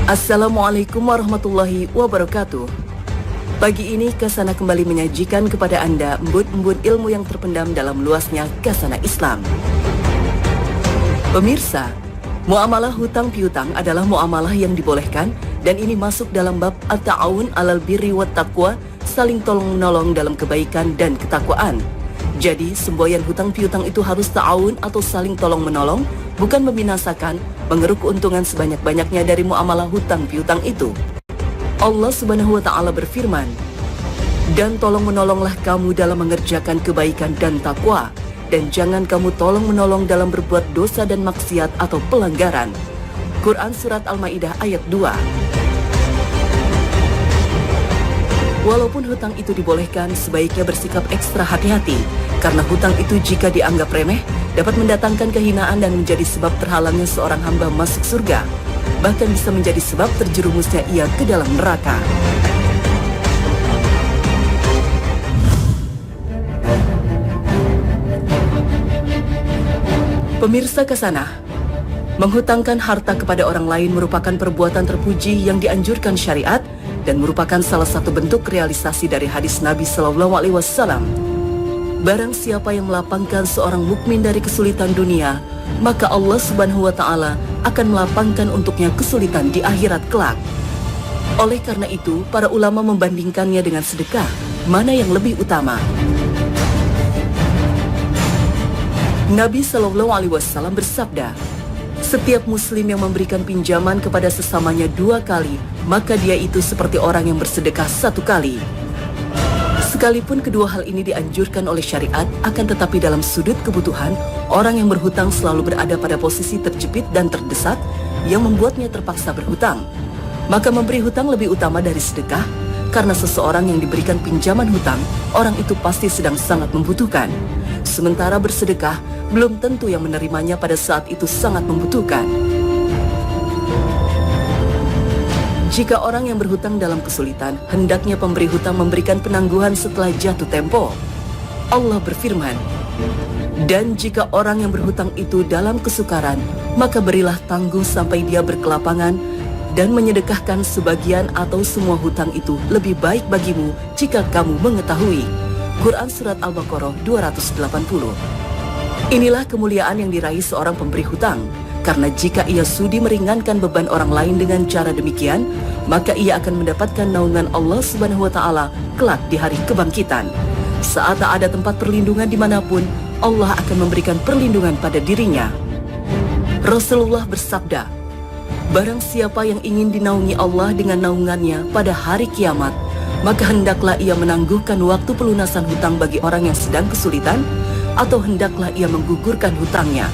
Assalamualaikum warahmatullahi wabarakatuh. Pagi ini Kasana kembali menyajikan kepada Anda embun-embun ilmu yang terpendam dalam luasnya Kasana Islam. Pemirsa, muamalah hutang piutang adalah muamalah yang dibolehkan dan ini masuk dalam bab at-ta'awun 'alal birri wat taqwa, saling tolong-menolong dalam kebaikan dan ketakwaan. Jadi, semboyan hutang piutang itu harus ta'awun atau saling tolong-menolong, bukan membinasakan, mengeruk keuntungan sebanyak-banyaknya dari muamalah hutang piutang itu. Allah Subhanahu wa Ta'ala berfirman, "Dan tolong-menolonglah kamu dalam mengerjakan kebaikan dan takwa, dan jangan kamu tolong-menolong dalam berbuat dosa dan maksiat atau pelanggaran." Quran Surat Al-Ma'idah ayat 2. Walaupun hutang itu dibolehkan, sebaiknya bersikap ekstra hati-hati, karena hutang itu jika dianggap remeh, dapat mendatangkan kehinaan dan menjadi sebab terhalangnya seorang hamba masuk surga. Bahkan bisa menjadi sebab terjerumusnya ia ke dalam neraka. Pemirsa Kasana, menghutangkan harta kepada orang lain merupakan perbuatan terpuji yang dianjurkan syariat dan merupakan salah satu bentuk realisasi dari hadis Nabi SAW. Barang siapa yang melapangkan seorang mukmin dari kesulitan dunia, maka Allah Subhanahu wa Ta'ala akan melapangkan untuknya kesulitan di akhirat kelak. Oleh karena itu, para ulama membandingkannya dengan sedekah, mana yang lebih utama. Nabi SAW bersabda, "Setiap muslim yang memberikan pinjaman kepada sesamanya 2 kali, maka dia itu seperti orang yang bersedekah 1 kali." Sekalipun kedua hal ini dianjurkan oleh syariat, akan tetapi dalam sudut kebutuhan, orang yang berhutang selalu berada pada posisi terjepit dan terdesak yang membuatnya terpaksa berhutang. Maka memberi hutang lebih utama dari sedekah, karena seseorang yang diberikan pinjaman hutang, orang itu pasti sedang sangat membutuhkan. Sementara bersedekah, belum tentu yang menerimanya pada saat itu sangat membutuhkan. Jika orang yang berhutang dalam kesulitan, hendaknya pemberi hutang memberikan penangguhan setelah jatuh tempo. Allah berfirman, "Dan jika orang yang berhutang itu dalam kesukaran, maka berilah tangguh sampai dia berkelapangan, dan menyedekahkan sebagian atau semua hutang itu lebih baik bagimu jika kamu mengetahui." Quran Surat Al-Baqarah 280. Inilah kemuliaan yang diraih seorang pemberi hutang, karena jika ia sudi meringankan beban orang lain dengan cara demikian, maka ia akan mendapatkan naungan Allah Subhanahu wa Ta'ala kelak di hari kebangkitan. Saat tak ada tempat perlindungan dimanapun, Allah akan memberikan perlindungan pada dirinya. Rasulullah bersabda, "Barang siapa yang ingin dinaungi Allah dengan naungannya pada hari kiamat, maka hendaklah ia menangguhkan waktu pelunasan hutang bagi orang yang sedang kesulitan, atau hendaklah ia menggugurkan hutangnya."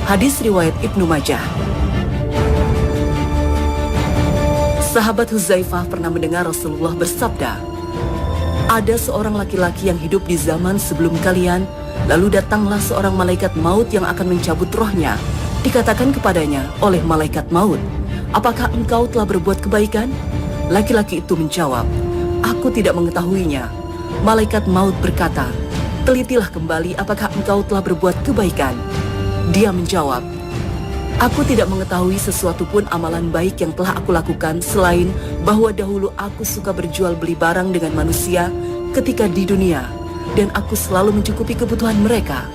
Hadis riwayat Ibnu Majah. Sahabat Huzaifah pernah mendengar Rasulullah bersabda, "Ada seorang laki-laki yang hidup di zaman sebelum kalian, lalu datanglah seorang malaikat maut yang akan mencabut rohnya. Dikatakan kepadanya oleh malaikat maut, 'Apakah engkau telah berbuat kebaikan?' Laki-laki itu menjawab, 'Aku tidak mengetahuinya.' Malaikat maut berkata, 'Telitilah kembali apakah engkau telah berbuat kebaikan.' Dia menjawab, 'Aku tidak mengetahui sesuatu pun amalan baik yang telah aku lakukan selain bahwa dahulu aku suka berjual beli barang dengan manusia ketika di dunia, dan aku selalu mencukupi kebutuhan mereka.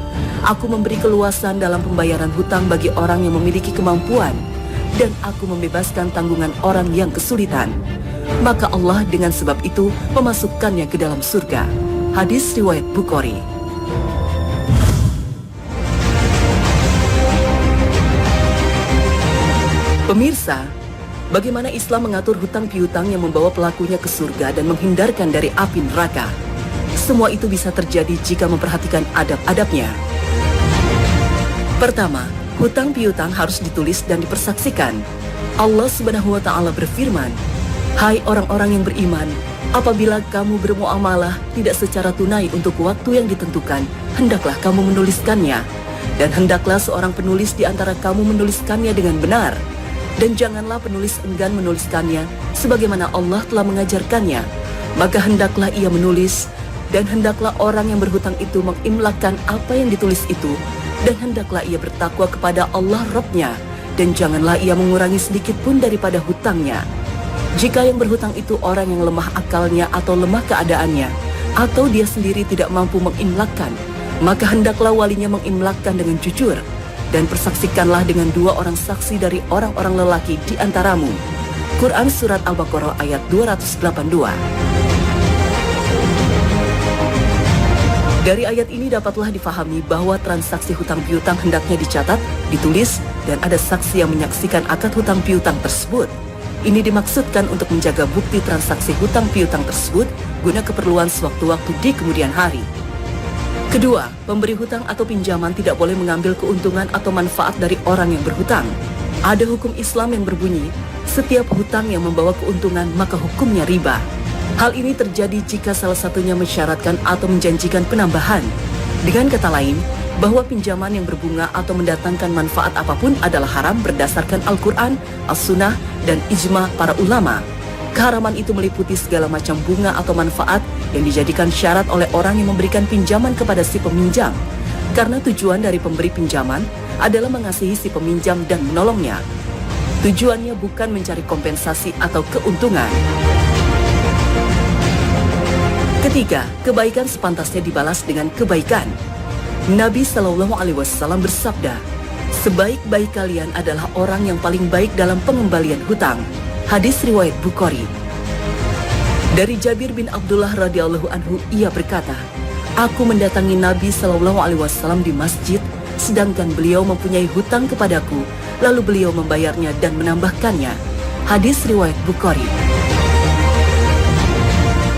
Aku memberi keluasan dalam pembayaran hutang bagi orang yang memiliki kemampuan, dan aku membebaskan tanggungan orang yang kesulitan. Maka Allah dengan sebab itu memasukkannya ke dalam surga.' Hadis riwayat Bukhari. Pemirsa, bagaimana Islam mengatur hutang piutang yang membawa pelakunya ke surga dan menghindarkan dari api neraka? Semua itu bisa terjadi jika memperhatikan adab-adabnya. Pertama, hutang piutang harus ditulis dan dipersaksikan. Allah Subhanahu wa Ta'ala berfirman, "Hai orang-orang yang beriman, apabila kamu bermuamalah tidak secara tunai untuk waktu yang ditentukan, hendaklah kamu menuliskannya. Dan hendaklah seorang penulis di antara kamu menuliskannya dengan benar. Dan janganlah penulis enggan menuliskannya sebagaimana Allah telah mengajarkannya. Maka hendaklah ia menulis, dan hendaklah orang yang berhutang itu mengimlakkan apa yang ditulis itu, dan hendaklah ia bertakwa kepada Allah Rabb-nya, dan janganlah ia mengurangi sedikit pun daripada hutangnya. Jika yang berhutang itu orang yang lemah akalnya atau lemah keadaannya, atau dia sendiri tidak mampu mengimlakkan, maka hendaklah walinya mengimlakkan dengan jujur, dan persaksikanlah dengan 2 orang saksi dari orang-orang lelaki di antaramu. Quran Surat Al-Baqarah ayat 282. Dari ayat ini dapatlah difahami bahwa transaksi hutang piutang hendaknya dicatat, ditulis, dan ada saksi yang menyaksikan akad hutang piutang tersebut. Ini dimaksudkan untuk menjaga bukti transaksi hutang piutang tersebut guna keperluan sewaktu-waktu di kemudian hari. Kedua, pemberi hutang atau pinjaman tidak boleh mengambil keuntungan atau manfaat dari orang yang berhutang. Ada hukum Islam yang berbunyi, setiap hutang yang membawa keuntungan maka hukumnya riba. Hal ini terjadi jika salah satunya mensyaratkan atau menjanjikan penambahan. Dengan kata lain, bahwa pinjaman yang berbunga atau mendatangkan manfaat apapun adalah haram berdasarkan Al-Quran, As-Sunnah, dan ijma para ulama. Keharaman itu meliputi segala macam bunga atau manfaat yang dijadikan syarat oleh orang yang memberikan pinjaman kepada si peminjam. Karena tujuan dari pemberi pinjaman adalah mengasihi si peminjam dan menolongnya. Tujuannya bukan mencari kompensasi atau keuntungan. Ketiga, kebaikan sepantasnya dibalas dengan kebaikan. Nabi Shallallahu Alaihi Wasallam bersabda, sebaik-baik kalian adalah orang yang paling baik dalam pengembalian hutang. Hadis riwayat Bukhari. Dari Jabir bin Abdullah radhiyallahu anhu, ia berkata, aku mendatangi Nabi Shallallahu Alaihi Wasallam di masjid, sedangkan beliau mempunyai hutang kepadaku, lalu beliau membayarnya dan menambahkannya. Hadis riwayat Bukhari.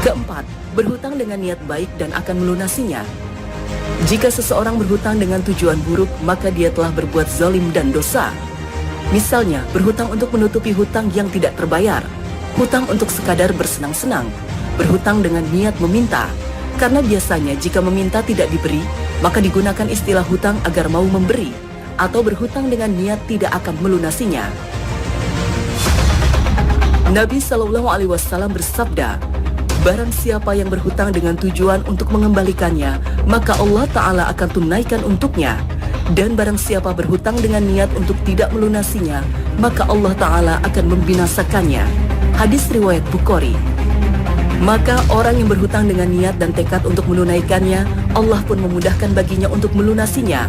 Keempat, berhutang dengan niat baik dan akan melunasinya. Jika seseorang berhutang dengan tujuan buruk, maka dia telah berbuat zalim dan dosa. Misalnya, berhutang untuk menutupi hutang yang tidak terbayar, hutang untuk sekadar bersenang-senang, berhutang dengan niat meminta. Karena biasanya jika meminta tidak diberi, maka digunakan istilah hutang agar mau memberi, atau berhutang dengan niat tidak akan melunasinya. Nabi Shallallahu Alaihi Wasallam bersabda, barang siapa yang berhutang dengan tujuan untuk mengembalikannya, maka Allah Ta'ala akan tunaikan untuknya. Dan barang siapa berhutang dengan niat untuk tidak melunasinya, maka Allah Ta'ala akan membinasakannya. Hadis riwayat Bukhari. Maka orang yang berhutang dengan niat dan tekad untuk menunaikannya, Allah pun memudahkan baginya untuk melunasinya.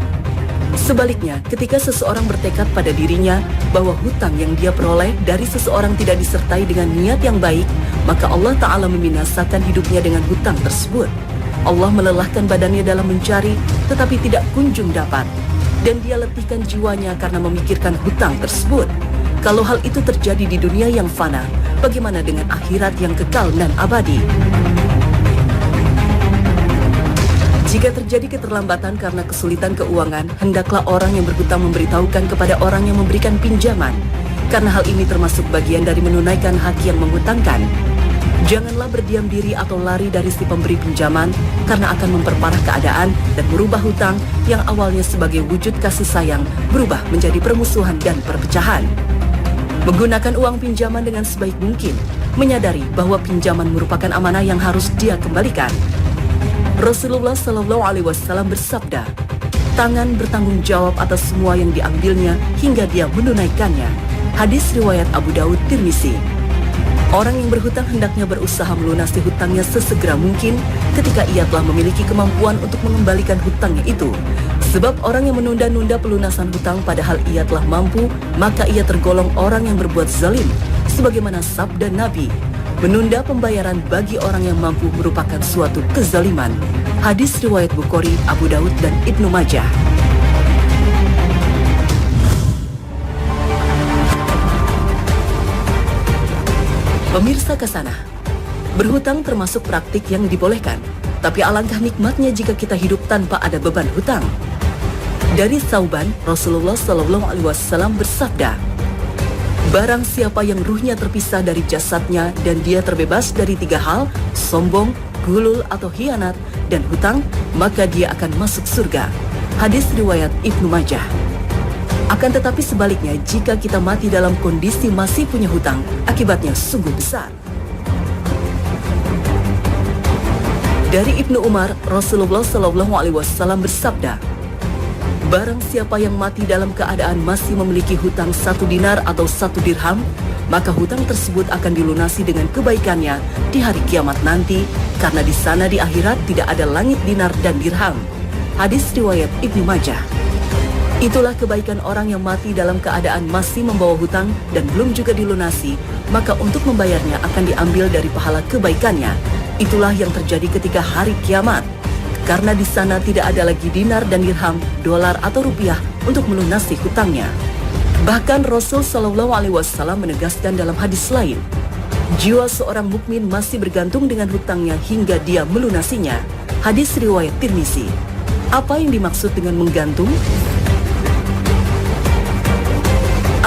Sebaliknya, ketika seseorang bertekad pada dirinya bahwa hutang yang dia peroleh dari seseorang tidak disertai dengan niat yang baik, maka Allah Ta'ala membinasakan hidupnya dengan hutang tersebut. Allah melelahkan badannya dalam mencari, tetapi tidak kunjung dapat. Dan dia letihkan jiwanya karena memikirkan hutang tersebut. Kalau hal itu terjadi di dunia yang fana, bagaimana dengan akhirat yang kekal dan abadi? Jika terjadi keterlambatan karena kesulitan keuangan, hendaklah orang yang berhutang memberitahukan kepada orang yang memberikan pinjaman. Karena hal ini termasuk bagian dari menunaikan hak yang menghutangkan. Janganlah berdiam diri atau lari dari si pemberi pinjaman, karena akan memperparah keadaan dan merubah hutang yang awalnya sebagai wujud kasih sayang berubah menjadi permusuhan dan perpecahan. Menggunakan uang pinjaman dengan sebaik mungkin, menyadari bahwa pinjaman merupakan amanah yang harus dia kembalikan. Rasulullah Shallallahu Alaihi Wasallam bersabda, tangan bertanggung jawab atas semua yang diambilnya hingga dia menunaikannya. Hadis riwayat Abu Daud Tirmizi. Orang yang berhutang hendaknya berusaha melunasi hutangnya sesegera mungkin ketika ia telah memiliki kemampuan untuk mengembalikan hutangnya itu. Sebab orang yang menunda-nunda pelunasan hutang padahal ia telah mampu, maka ia tergolong orang yang berbuat zalim. Sebagaimana sabda Nabi, menunda pembayaran bagi orang yang mampu merupakan suatu kezaliman. Hadis riwayat Bukhari, Abu Daud, dan Ibnu Majah. Pemirsa Kasana, berhutang termasuk praktik yang dibolehkan, tapi alangkah nikmatnya jika kita hidup tanpa ada beban hutang. Dari Sauban, Rasulullah Shallallahu Alaihi Wasallam bersabda, barang siapa yang ruhnya terpisah dari jasadnya dan dia terbebas dari 3 hal, sombong, gulul atau khianat, dan hutang, maka dia akan masuk surga. Hadis riwayat Ibnu Majah. Akan tetapi sebaliknya, jika kita mati dalam kondisi masih punya hutang, akibatnya sungguh besar. Dari Ibnu Umar, Rasulullah Shallallahu Alaihi Wasallam bersabda, Barang siapa yang mati dalam keadaan masih memiliki hutang 1 dinar atau 1 dirham, maka hutang tersebut akan dilunasi dengan kebaikannya di hari kiamat nanti, karena di sana di akhirat tidak ada langit dinar dan dirham. Hadis riwayat Ibnu Majah. Itulah kebaikan orang yang mati dalam keadaan masih membawa hutang dan belum juga dilunasi, maka untuk membayarnya akan diambil dari pahala kebaikannya. Itulah yang terjadi ketika hari kiamat. Karena di sana tidak ada lagi dinar dan dirham, dolar atau rupiah untuk melunasi hutangnya. Bahkan Rasul Shallallahu Alaihi Wasallam menegaskan dalam hadis lain, jiwa seorang mukmin masih bergantung dengan hutangnya hingga dia melunasinya. Hadis riwayat Tirmizi. Apa yang dimaksud dengan menggantung?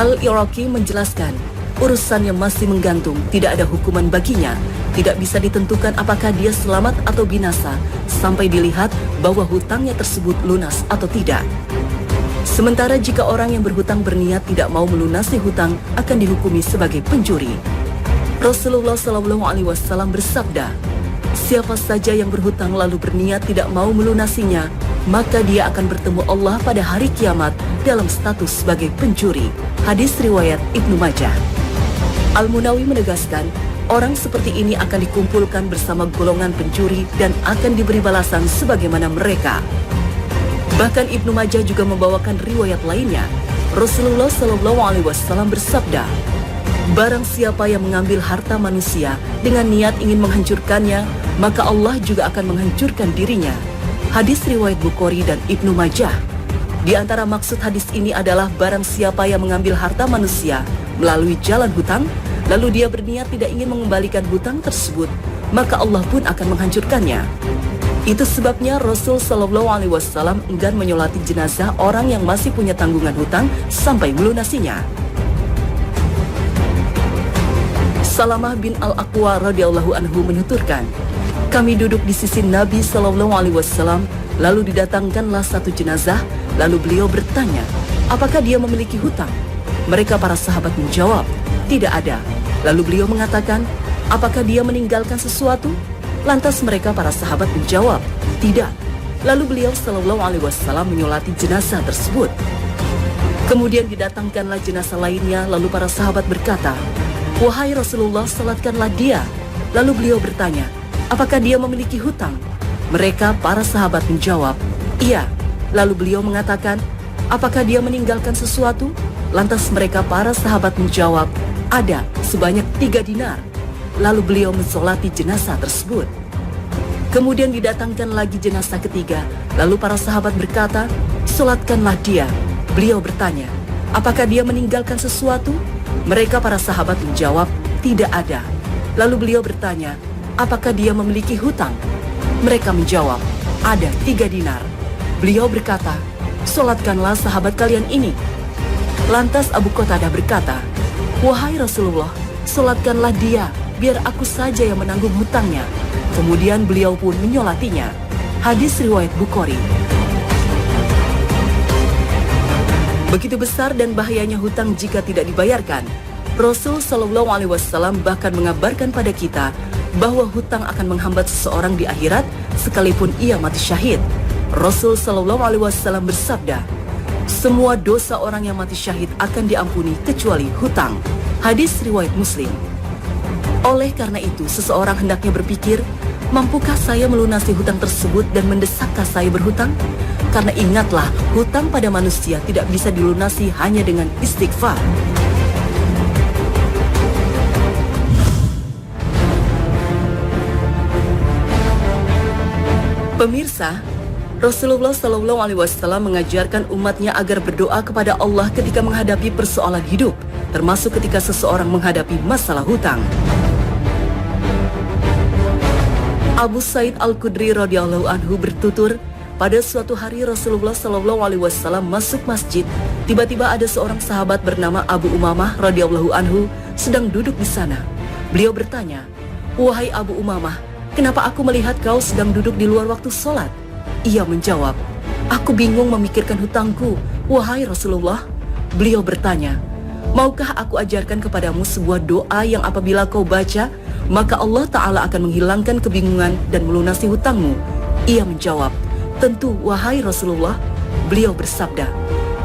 Al-Iraqi menjelaskan, urusan yang masih menggantung tidak ada hukuman baginya. Tidak bisa ditentukan apakah dia selamat atau binasa sampai dilihat bahwa hutangnya tersebut lunas atau tidak. Sementara jika orang yang berhutang berniat tidak mau melunasi hutang akan dihukumi sebagai pencuri. Rasulullah SAW bersabda, siapa saja yang berhutang lalu berniat tidak mau melunasinya, maka dia akan bertemu Allah pada hari kiamat dalam status sebagai pencuri. Hadis riwayat Ibnu Majah. Al-Munawi menegaskan, orang seperti ini akan dikumpulkan bersama golongan pencuri dan akan diberi balasan sebagaimana mereka. Bahkan Ibnu Majah juga membawakan riwayat lainnya. Rasulullah SAW bersabda, barang siapa yang mengambil harta manusia dengan niat ingin menghancurkannya, maka Allah juga akan menghancurkan dirinya. Hadis riwayat Bukhari dan Ibnu Majah. Di antara maksud hadis ini adalah barang siapa yang mengambil harta manusia melalui jalan hutang, lalu dia berniat tidak ingin mengembalikan hutang tersebut, maka Allah pun akan menghancurkannya. Itu sebabnya Rasul Shallallahu Alaihi Wasallam enggan menyolati jenazah orang yang masih punya tanggungan hutang sampai melunasinya. Salamah bin Al-Aqwa radhiyallahu anhu menuturkan, kami duduk di sisi Nabi Shallallahu Alaihi Wasallam, lalu didatangkanlah satu jenazah, lalu beliau bertanya, apakah dia memiliki hutang? Mereka para sahabat menjawab, tidak ada. Lalu beliau mengatakan, apakah dia meninggalkan sesuatu? Lantas mereka para sahabat menjawab, tidak. Lalu beliau Shallallahu Alaihi Wasallam menyolati jenazah tersebut. Kemudian didatangkanlah jenazah lainnya, lalu para sahabat berkata, wahai Rasulullah, salatkanlah dia. Lalu beliau bertanya, apakah dia memiliki hutang? Mereka para sahabat menjawab, iya. Lalu beliau mengatakan, apakah dia meninggalkan sesuatu? Lantas mereka para sahabat menjawab, ada sebanyak 3 dinar. Lalu beliau mensolati jenazah tersebut. Kemudian didatangkan lagi jenazah ketiga. Lalu para sahabat berkata, solatkanlah dia. Beliau bertanya, apakah dia meninggalkan sesuatu? Mereka para sahabat menjawab, tidak ada. Lalu beliau bertanya, apakah dia memiliki hutang? Mereka menjawab, ada 3 dinar. Beliau berkata, solatkanlah sahabat kalian ini. Lantas Abu Qatadah berkata, wahai Rasulullah, solatkanlah dia, biar aku saja yang menanggung hutangnya. Kemudian beliau pun menyolatinya. Hadis riwayat Bukhari. Begitu besar dan bahayanya hutang jika tidak dibayarkan. Rasul Shallallahu Alaihi Wasallam bahkan mengabarkan pada kita bahwa hutang akan menghambat seseorang di akhirat sekalipun ia mati syahid. Rasul Shallallahu Alaihi Wasallam bersabda, semua dosa orang yang mati syahid akan diampuni kecuali hutang. Hadis riwayat Muslim. Oleh karena itu, seseorang hendaknya berpikir, mampukah saya melunasi hutang tersebut dan mendesakkah saya berhutang? Karena ingatlah, hutang pada manusia tidak bisa dilunasi hanya dengan istighfar. Pemirsa, Rasulullah Shallallahu Alaihi Wasallam mengajarkan umatnya agar berdoa kepada Allah ketika menghadapi persoalan hidup, termasuk ketika seseorang menghadapi masalah hutang. Abu Sa'id Al-Khudri radhiyallahu anhu bertutur, pada suatu hari Rasulullah Shallallahu Alaihi Wasallam masuk masjid. Tiba-tiba ada seorang sahabat bernama Abu Umamah radhiyallahu anhu sedang duduk di sana. Beliau bertanya, wahai Abu Umamah, kenapa aku melihat kau sedang duduk di luar waktu sholat? Ia menjawab, aku bingung memikirkan hutangku, wahai Rasulullah. Beliau bertanya, maukah aku ajarkan kepadamu sebuah doa yang apabila kau baca, maka Allah Ta'ala akan menghilangkan kebingungan dan melunasi hutangmu? Ia menjawab, tentu wahai Rasulullah. Beliau bersabda,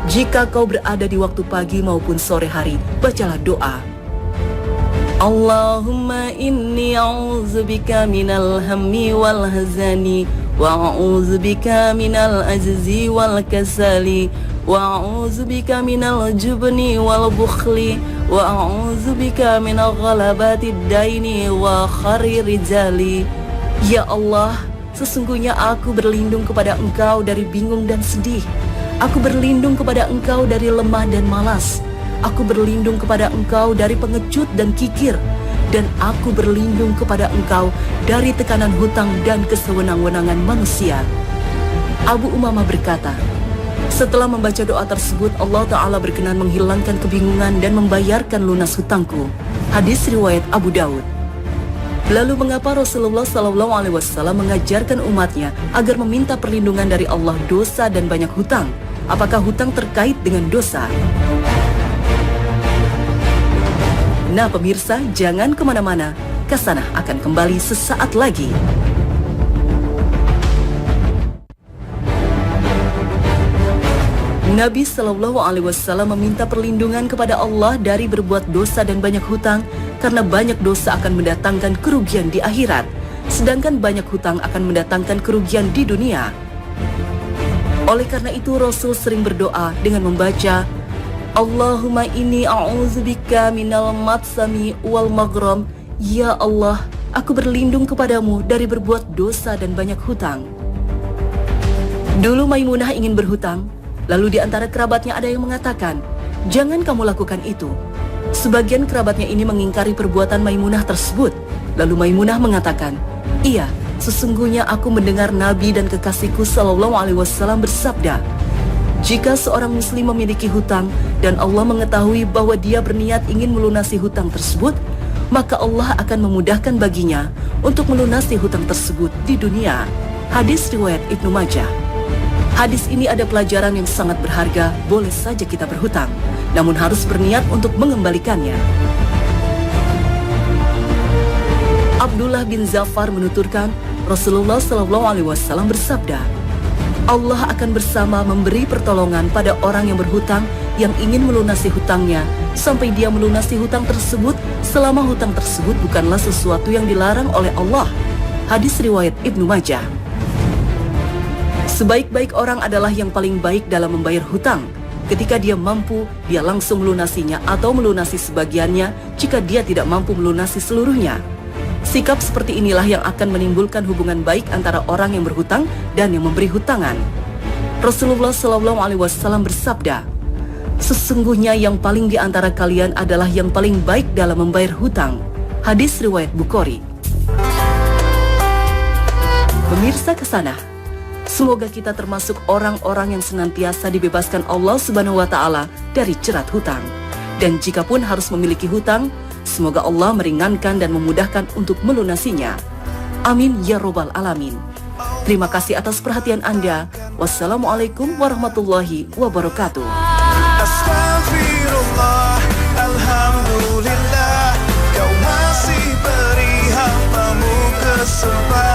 jika kau berada di waktu pagi maupun sore hari, bacalah doa. Allahumma inni a'udzubika minal hammi wal hazani wa a'udzubika minal ajzi wal kasali wa a'udzubika minal jubni wal bukhli wa a'udzubika minal ghalabatid daini wa khari rijali. Ya Allah, sesungguhnya aku berlindung kepada Engkau dari bingung dan sedih. Aku berlindung kepada Engkau dari lemah dan malas. Aku berlindung kepada Engkau dari pengecut dan kikir. Dan aku berlindung kepada Engkau dari tekanan hutang dan kesewenang-wenangan manusia. Abu Umamah berkata, setelah membaca doa tersebut, Allah Ta'ala berkenan menghilangkan kebingungan dan membayarkan lunas hutangku. Hadis riwayat Abu Daud. Lalu mengapa Rasulullah SAW mengajarkan umatnya agar meminta perlindungan dari Allah dosa dan banyak hutang? Apakah hutang terkait dengan dosa? Nah pemirsa, jangan kemana-mana. Kasanah akan kembali sesaat lagi. Nabi SAW meminta perlindungan kepada Allah dari berbuat dosa dan banyak hutang, karena banyak dosa akan mendatangkan kerugian di akhirat, sedangkan banyak hutang akan mendatangkan kerugian di dunia. Oleh karena itu Rasul sering berdoa dengan membaca, Allahumma inni a'udzubika minal matsami wal maghram. Ya Allah, aku berlindung kepadamu dari berbuat dosa dan banyak hutang. Dulu Maimunah ingin berhutang, lalu di antara kerabatnya ada yang mengatakan, jangan kamu lakukan itu. Sebagian kerabatnya ini mengingkari perbuatan Maimunah tersebut. Lalu Maimunah mengatakan, iya, sesungguhnya aku mendengar Nabi dan kekasihku SAW bersabda, jika seorang muslim memiliki hutang dan Allah mengetahui bahwa dia berniat ingin melunasi hutang tersebut, maka Allah akan memudahkan baginya untuk melunasi hutang tersebut di dunia. Hadis riwayat Ibnu Majah. Hadis ini ada pelajaran yang sangat berharga. Boleh saja kita berhutang, namun harus berniat untuk mengembalikannya. Abdullah bin Zafar menuturkan, Rasulullah SAW bersabda, Allah akan bersama memberi pertolongan pada orang yang berhutang yang ingin melunasi hutangnya sampai dia melunasi hutang tersebut selama hutang tersebut bukanlah sesuatu yang dilarang oleh Allah. Hadis riwayat Ibnu Majah. Sebaik-baik orang adalah yang paling baik dalam membayar hutang. Ketika dia mampu, dia langsung melunasinya atau melunasi sebagiannya jika dia tidak mampu melunasi seluruhnya. Sikap seperti inilah yang akan menimbulkan hubungan baik antara orang yang berhutang dan yang memberi hutangan. Rasulullah SAW bersabda, sesungguhnya yang paling di antara kalian adalah yang paling baik dalam membayar hutang. Hadis riwayat Bukhari. Pemirsa Kasanah, semoga kita termasuk orang-orang yang senantiasa dibebaskan Allah Subhanahu wa Ta'ala dari jerat hutang. Dan jikapun harus memiliki hutang, semoga Allah meringankan dan memudahkan untuk melunasinya. Amin ya robbal alamin. Terima kasih atas perhatian Anda. Wassalamualaikum warahmatullahi wabarakatuh. Astagfirullah, alhamdulillah, kau masih beri hambamu kesempatan.